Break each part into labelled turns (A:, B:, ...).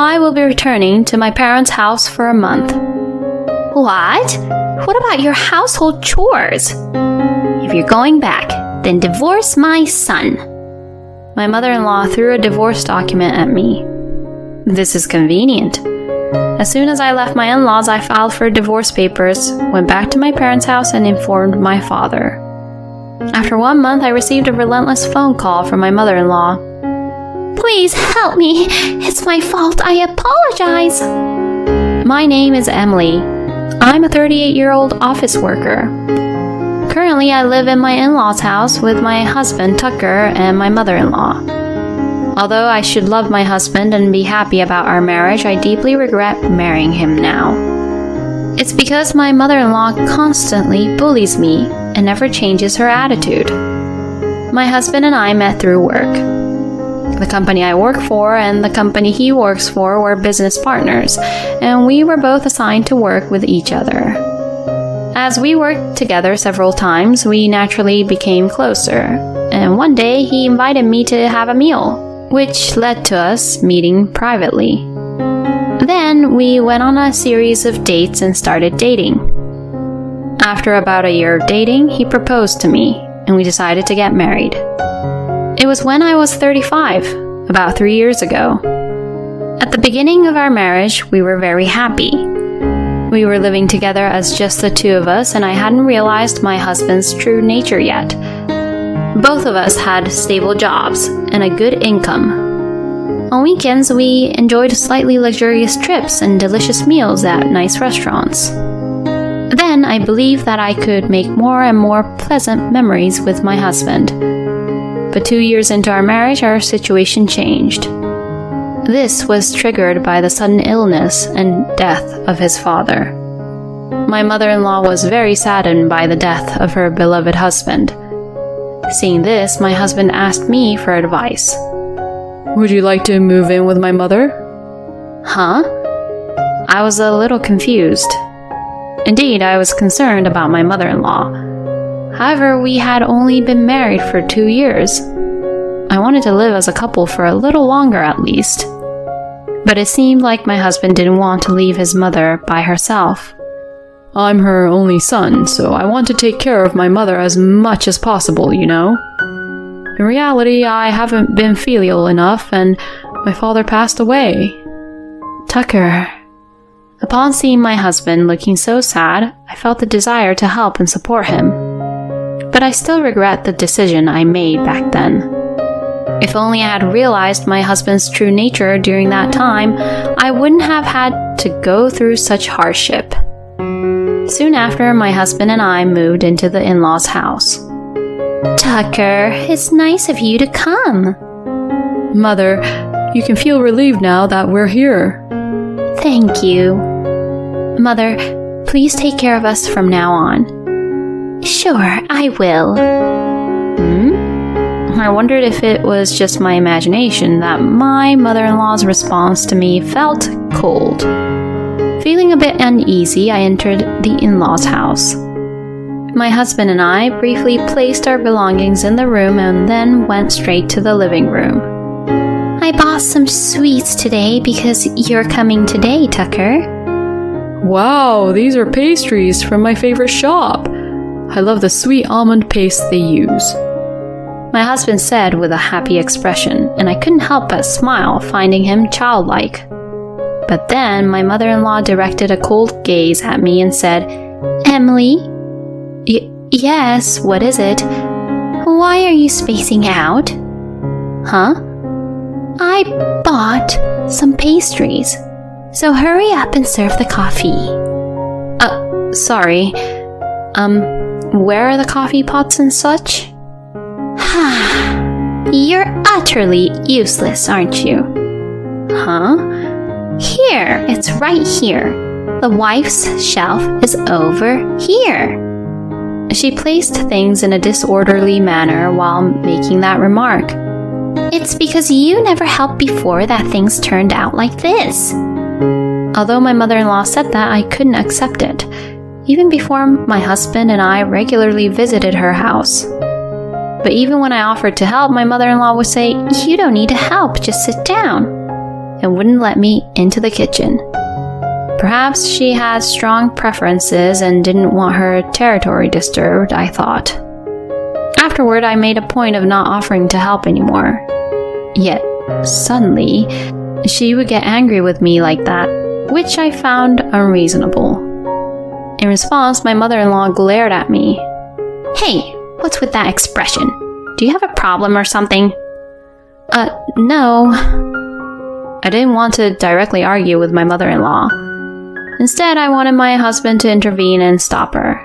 A: I will be returning to my parents' house for a month.
B: What? What about your household chores?
A: If you're going back, then divorce my son. My mother-in-law threw a divorce document at me. This is convenient. As soon as I left my in-laws, I filed for divorce papers, went back to my parents' house, and informed my father. After 1 month, I received a relentless phone call from my mother-in-law.
B: Please help me. It's my fault. I apologize.
A: My name is Emily. I'm a 38-year-old office worker. Currently, I live in my in-laws' house with my husband, Tucker, and my mother-in-law. Although I should love my husband and be happy about our marriage, I deeply regret marrying him now. It's because my mother-in-law constantly bullies me and never changes her attitude. My husband and I met through work. The company I work for and the company he works for were business partners, and we were both assigned to work with each other. As we worked together several times, we naturally became closer, and one day he invited me to have a meal, which led to us meeting privately. Then we went on a series of dates and started dating. After about a year of dating, he proposed to me, and we decided to get married. It was when I was 35, about 3 years ago. At the beginning of our marriage, we were very happy. We were living together as just the two of us, and I hadn't realized my husband's true nature yet. Both of us had stable jobs and a good income. On weekends, we enjoyed slightly luxurious trips and delicious meals at nice restaurants. Then I believed that I could make more and more pleasant memories with my husband. But 2 years into our marriage, our situation changed. This was triggered by the sudden illness and death of his father. My mother-in-law was very saddened by the death of her beloved husband. Seeing this, my husband asked me for advice.
C: Would you like to move in with my mother?
A: Huh? I was a little confused. Indeed, I was concerned about my mother-in-law. However, we had only been married for 2 years. I wanted to live as a couple for a little longer at least. But it seemed like my husband didn't want to leave his mother by herself.
C: I'm her only son, so I want to take care of my mother as much as possible, you know? In reality, I haven't been filial enough, and my father passed away.
A: Tucker. Upon seeing my husband looking so sad, I felt the desire to help and support him. But I still regret the decision I made back then. If only I had realized my husband's true nature during that time, I wouldn't have had to go through such hardship. Soon after, my husband and I moved into the in-laws' house.
B: Tucker, it's nice of you to come.
C: Mother, you can feel relieved now that we're here.
B: Thank you.
A: Mother, please take care of us from now on.
B: Sure, I will.
A: I wondered if it was just my imagination that my mother-in-law's response to me felt cold. Feeling a bit uneasy, I entered the in-laws' house. My husband and I briefly placed our belongings in the room and then went straight to the living room.
B: I bought some sweets today because you're coming today, Tucker.
C: Wow, these are pastries from my favorite shop. I love the sweet almond paste they use.
A: My husband said with a happy expression, and I couldn't help but smile, finding him childlike. But then my mother-in-law directed a cold gaze at me and said,
B: Emily?
A: Yes, what is it?
B: Why are you spacing out?
A: Huh?
B: I bought some pastries, so hurry up and serve the coffee.
A: Sorry. Where are the coffee pots and such?
B: You're utterly useless, aren't you?
A: Huh?
B: Here, it's right here. The wife's shelf is over here.
A: She placed things in a disorderly manner while making that remark.
B: It's because you never helped before that things turned out like this.
A: Although my mother-in-law said that, I couldn't accept it, even before my husband and I regularly visited her house. But even when I offered to help, my mother-in-law would say, You don't need to help, just sit down. and wouldn't let me into the kitchen. Perhaps she had strong preferences and didn't want her territory disturbed, I thought. Afterward, I made a point of not offering to help anymore. Yet, suddenly, she would get angry with me like that, which I found unreasonable. In response, my mother-in-law glared at me.
B: Hey, what's with that expression? Do you have a problem or something?
A: No. I didn't want to directly argue with my mother-in-law. Instead, I wanted my husband to intervene and stop her.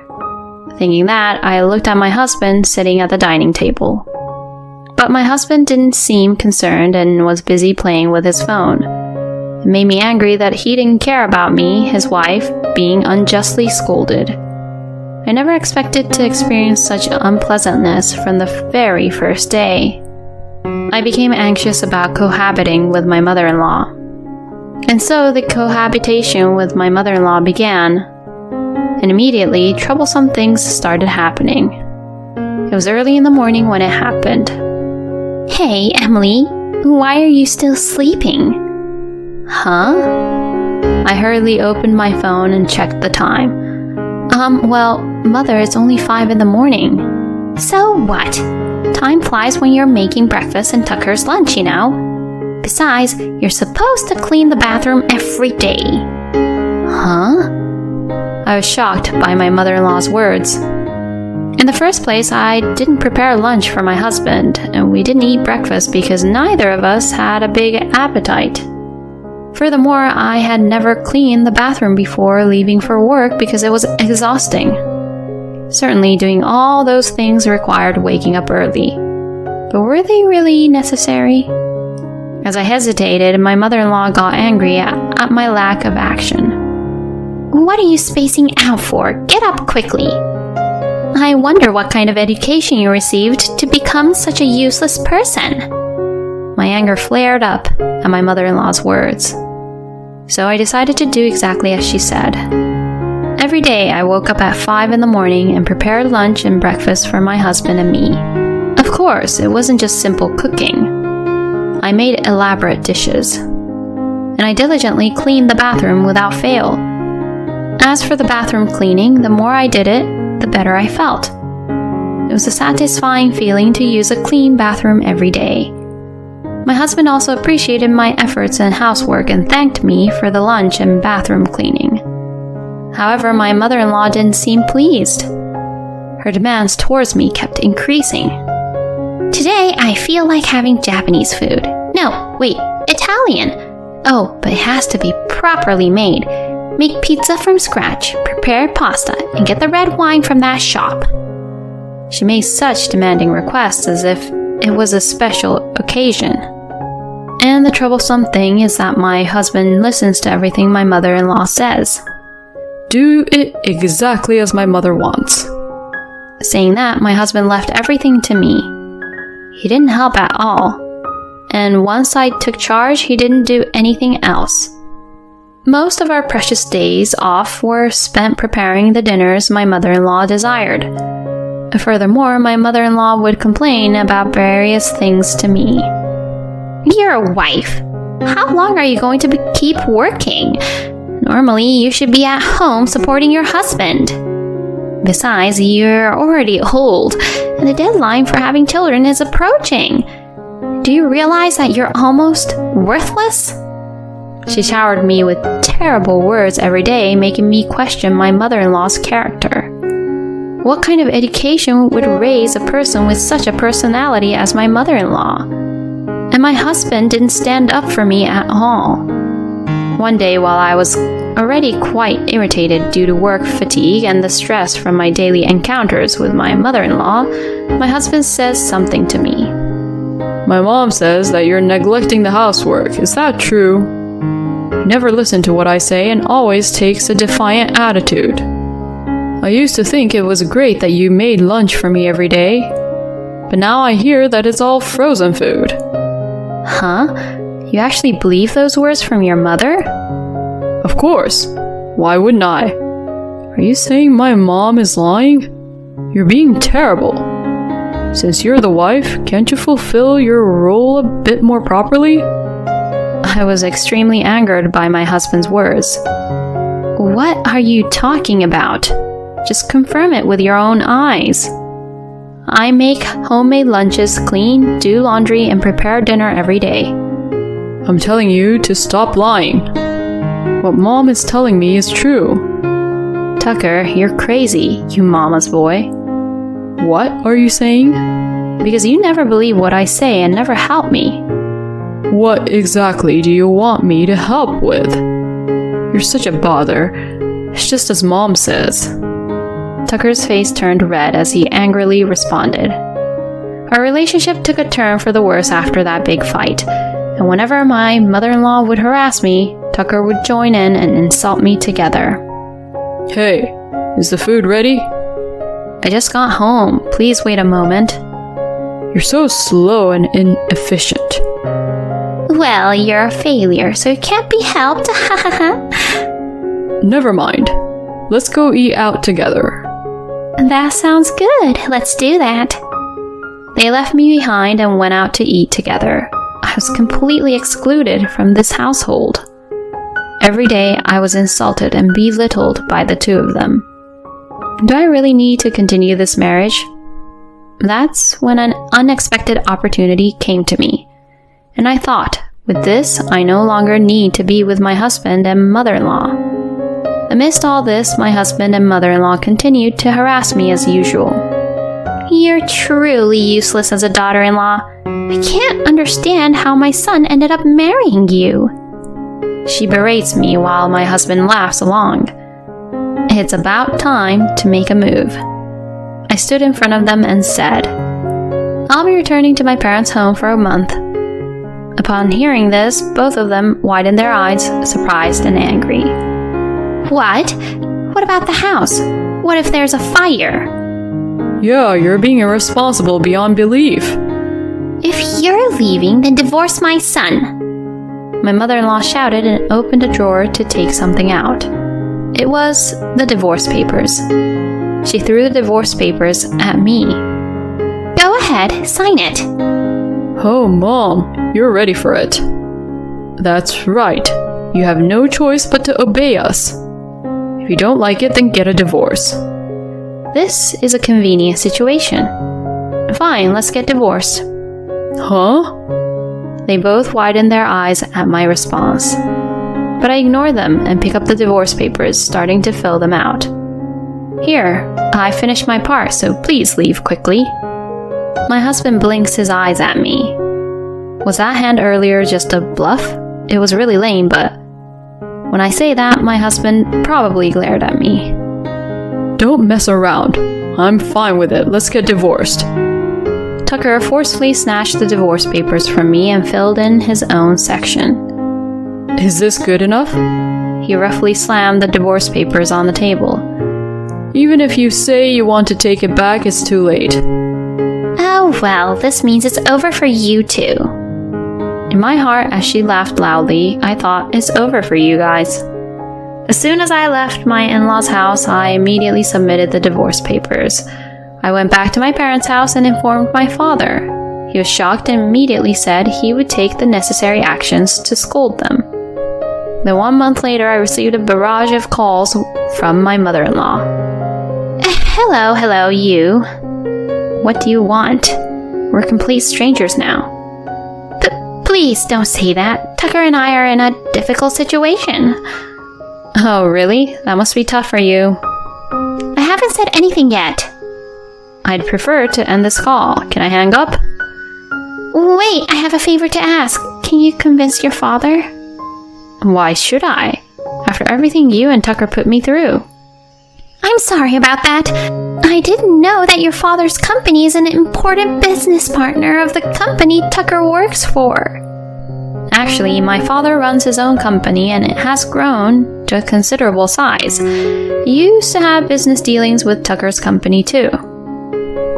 A: Thinking that, I looked at my husband sitting at the dining table. But my husband didn't seem concerned and was busy playing with his phone. It made me angry that he didn't care about me, his wife, being unjustly scolded. I never expected to experience such unpleasantness from the very first day. I became anxious about cohabiting with my mother-in-law. And so the cohabitation with my mother-in-law began. And immediately, troublesome things started happening. It was early in the morning when it happened.
B: Hey, Emily, why are you still sleeping?
A: Huh? I hurriedly opened my phone and checked the time. Well, Mother, it's only 5 in the morning.
B: So what? Time flies when you're making breakfast and Tucker's lunch, you know? Besides, you're supposed to clean the bathroom every day.
A: Huh? I was shocked by my mother-in-law's words. In the first place, I didn't prepare lunch for my husband, and we didn't eat breakfast because neither of us had a big appetite. Furthermore, I had never cleaned the bathroom before leaving for work because it was exhausting. Certainly, doing all those things required waking up early. But were they really necessary? As I hesitated, my mother-in-law got angry at my lack of action.
B: What are you spacing out for? Get up quickly. I wonder what kind of education you received to become such a useless person.
A: My anger flared up at my mother-in-law's words. So I decided to do exactly as she said. Every day I woke up at 5 in the morning and prepared lunch and breakfast for my husband and me. Of course, it wasn't just simple cooking. I made elaborate dishes. And I diligently cleaned the bathroom without fail. As for the bathroom cleaning, the more I did it, the better I felt. It was a satisfying feeling to use a clean bathroom every day. My husband also appreciated my efforts in housework and thanked me for the lunch and bathroom cleaning. However, my mother-in-law didn't seem pleased. Her demands towards me kept increasing.
B: Today, I feel like having Japanese food. No, wait, Italian. Oh, but it has to be properly made. Make pizza from scratch, prepare pasta, and get the red wine from that shop.
A: She made such demanding requests as if it was a special occasion. And the troublesome thing is that my husband listens to everything my mother-in-law says.
C: Do it exactly as my mother wants.
A: Saying that, my husband left everything to me. He didn't help at all. And once I took charge, he didn't do anything else. Most of our precious days off were spent preparing the dinners my mother-in-law desired. Furthermore, my mother-in-law would complain about various things to me.
B: You're a wife. How long are you going to keep working? Normally, you should be at home supporting your husband. Besides, you're already old, and the deadline for having children is approaching. Do you realize that you're almost worthless?
A: She showered me with terrible words every day, making me question my mother-in-law's character. What kind of education would raise a person with such a personality as my mother-in-law? And my husband didn't stand up for me at all. One day, while I was already quite irritated due to work fatigue and the stress from my daily encounters with my mother-in-law, my husband says something to me.
C: My mom says that you're neglecting the housework. Is that true? You never listen to what I say and always takes a defiant attitude. I used to think it was great that you made lunch for me every day, but now I hear that it's all frozen food.
A: Huh? You actually believe those words from your mother?
C: Of course. Why wouldn't I? Are you saying my mom is lying? You're being terrible. Since you're the wife, can't you fulfill your role a bit more properly?
A: I was extremely angered by my husband's words. What are you talking about? Just confirm it with your own eyes. I make homemade lunches, clean, do laundry, and prepare dinner every day.
C: I'm telling you to stop lying. What Mom is telling me is true.
A: Tucker, you're crazy, you mama's boy.
C: What are you saying?
A: Because you never believe what I say and never help me.
C: What exactly do you want me to help with? You're such a bother. It's just as Mom says.
A: Tucker's face turned red as he angrily responded. Our relationship took a turn for the worse after that big fight, and whenever my mother-in-law would harass me, Tucker would join in and insult me together.
C: Hey, is the food ready?
A: I just got home. Please wait a moment.
C: You're so slow and inefficient.
B: Well, you're a failure, so it can't be helped.
C: Never mind. Let's go eat out together.
B: That sounds good. Let's do that.
A: They left me behind and went out to eat together. I was completely excluded from this household. Every day I was insulted and belittled by the two of them. Do I really need to continue this marriage? That's when an unexpected opportunity came to me. And I thought, with this, I no longer need to be with my husband and mother-in-law. Amidst all this, my husband and mother-in-law continued to harass me as usual.
B: You're truly useless as a daughter-in-law. I can't understand how my son ended up marrying you.
A: She berates me while my husband laughs along. It's about time to make a move. I stood in front of them and said, I'll be returning to my parents' home for a month. Upon hearing this, both of them widened their eyes, surprised and angry.
B: What? What about the house? What if there's a fire?
C: Yeah, you're being irresponsible beyond belief.
B: If you're leaving, then divorce my son.
A: My mother-in-law shouted and opened a drawer to take something out. It was the divorce papers. She threw the divorce papers at me.
B: Go ahead, sign it.
C: Oh, Mom, you're ready for it. That's right. You have no choice but to obey us. If you don't like it, then get a divorce.
A: This is a convenient situation. Fine, let's get divorced.
C: Huh?
A: They both widened their eyes at my response. But I ignored them and picked up the divorce papers, starting to fill them out. Here, I finished my part, so please leave quickly. My husband blinks his eyes at me. Was that hand earlier just a bluff? It was really lame, but when I say that, my husband probably glared at me.
C: Don't mess around. I'm fine with it. Let's get divorced.
A: Tucker forcefully snatched the divorce papers from me and filled in his own section.
C: Is this good enough?
A: He roughly slammed the divorce papers on the table.
C: Even if you say you want to take it back, it's too late.
B: Oh well, this means it's over for you two.
A: In my heart, as she laughed loudly, I thought, it's over for you guys. As soon as I left my in-laws' house, I immediately submitted the divorce papers. I went back to my parents' house and informed my father. He was shocked and immediately said he would take the necessary actions to scold them. Then 1 month later, I received a barrage of calls from my mother-in-law.
B: Hello, you.
A: What do you want? We're complete strangers now.
B: Please don't say that. Tucker and I are in a difficult situation.
A: Oh, really? That must be tough for you.
B: I haven't said anything yet.
A: I'd prefer to end this call. Can I hang up?
B: Wait, I have a favor to ask. Can you convince your father?
A: Why should I? After everything you and Tucker put me through.
B: I'm sorry about that. I didn't know that your father's company is an important business partner of the company Tucker works for.
A: Actually, my father runs his own company and it has grown to a considerable size. He used to have business dealings with Tucker's company too.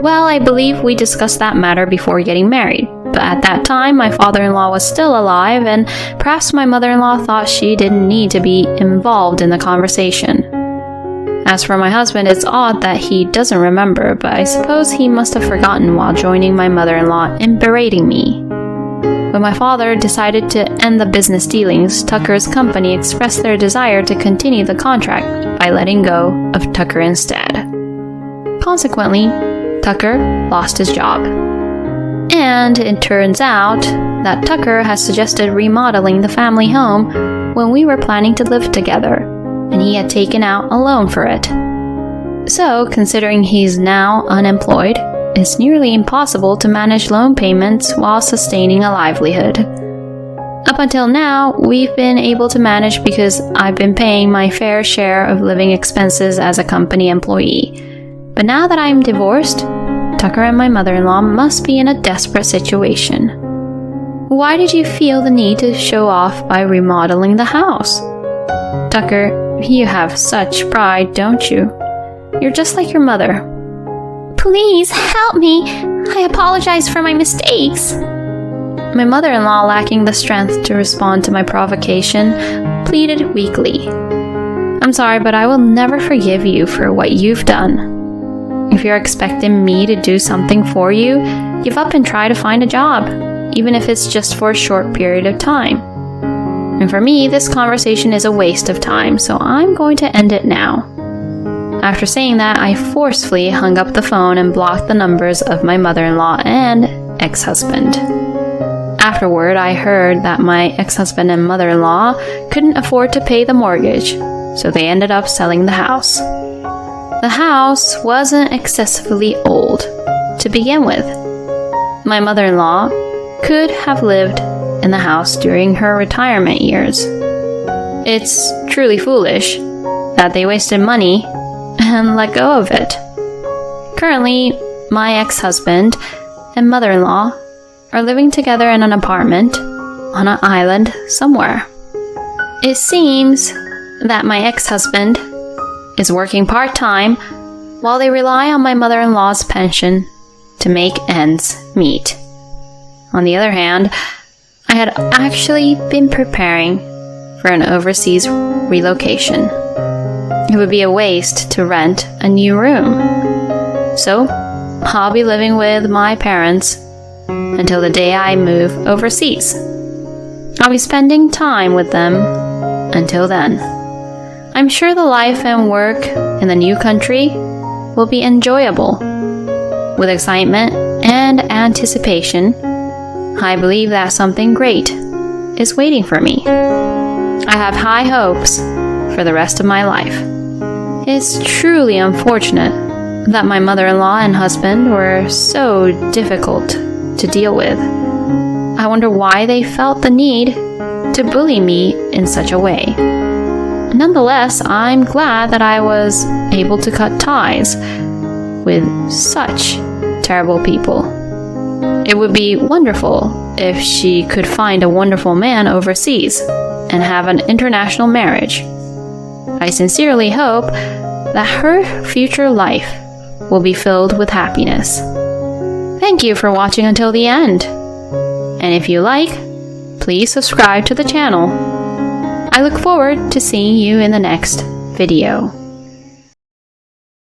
A: Well, I believe we discussed that matter before getting married, but at that time my father-in-law was still alive and perhaps my mother-in-law thought she didn't need to be involved in the conversation. As for my husband, it's odd that he doesn't remember, but I suppose he must have forgotten while joining my mother-in-law in berating me. When my father decided to end the business dealings, Tucker's company expressed their desire to continue the contract by letting go of Tucker instead. Consequently, Tucker lost his job. And it turns out that Tucker has suggested remodeling the family home when we were planning to live together, and he had taken out a loan for it. So, considering he's now unemployed, it's nearly impossible to manage loan payments while sustaining a livelihood. Up until now, we've been able to manage because I've been paying my fair share of living expenses as a company employee. But now that I'm divorced, Tucker and my mother-in-law must be in a desperate situation. Why did you feel the need to show off by remodeling the house? Tucker, you have such pride, don't you? You're just like your mother.
B: Please help me. I apologize for my mistakes.
A: My mother-in-law, lacking the strength to respond to my provocation, pleaded weakly. I'm sorry, but I will never forgive you for what you've done. If you're expecting me to do something for you, give up and try to find a job, even if it's just for a short period of time. And for me, this conversation is a waste of time, so I'm going to end it now. After saying that, I forcefully hung up the phone and blocked the numbers of my mother-in-law and ex-husband. Afterward, I heard that my ex-husband and mother-in-law couldn't afford to pay the mortgage, so they ended up selling the house. The house wasn't excessively old to begin with. My mother-in-law could have lived in the house during her retirement years. It's truly foolish that they wasted money and let go of it. Currently, my ex-husband and mother-in-law are living together in an apartment on an island somewhere. It seems that my ex-husband is working part-time while they rely on my mother-in-law's pension to make ends meet. On the other hand, I had actually been preparing for an overseas relocation. It would be a waste to rent a new room. So, I'll be living with my parents until the day I move overseas. I'll be spending time with them until then. I'm sure the life and work in the new country will be enjoyable. With excitement and anticipation, I believe that something great is waiting for me. I have high hopes for the rest of my life. It's truly unfortunate that my mother-in-law and husband were so difficult to deal with. I wonder why they felt the need to bully me in such a way. Nonetheless, I'm glad that I was able to cut ties with such terrible people. It would be wonderful if she could find a wonderful man overseas and have an international marriage. I sincerely hope that her future life will be filled with happiness. Thank you for watching until the end. And if you like, please subscribe to the channel. I look forward to seeing you in the next video.